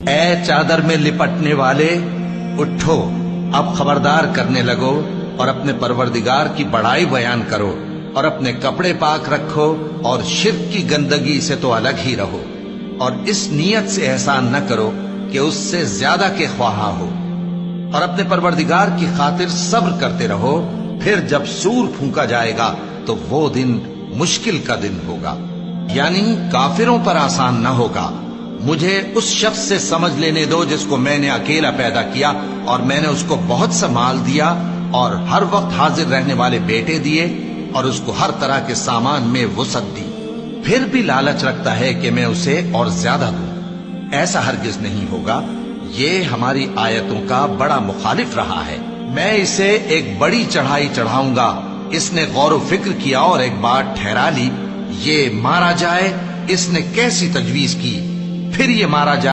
ए चादर में लिपटने वाले, उठो, अब खबरदार करने लगो और अपने परवरदिगार की बड़ाई बयान करो और अपने कपड़े पाक रखो और शिर्क की गंदगी से तो अलग ही रहो और इस नीयत से एहसान न करो कि उससे ज्यादा के ख्वाहा हो और अपने परवरदिगार की खातिर सब्र करते रहो। फिर जब सूर फूंका जाएगा तो वो दिन मुश्किल का दिन होगा, यानी काफिरों पर आसान न होगा। मुझे उस शख्स से समझ लेने दो जिसको मैंने अकेला पैदा किया और मैंने उसको बहुत सा माल दिया और हर वक्त हाजिर रहने वाले बेटे दिए और उसको हर तरह के सामान में वुसअत दी, फिर भी लालच रखता है कि मैं उसे और ज्यादा दूं। ऐसा हरगिज नहीं होगा। ये हमारी आयतों का बड़ा मुखालिफ रहा है। मैं इसे एक बड़ी चढ़ाई चढ़ाऊंगा। इसने गौर फिक्र किया और एक बात ठहरा ली, ये मारा जाए। इसने कैसी तजवीज की, फिर ये मारा जाए।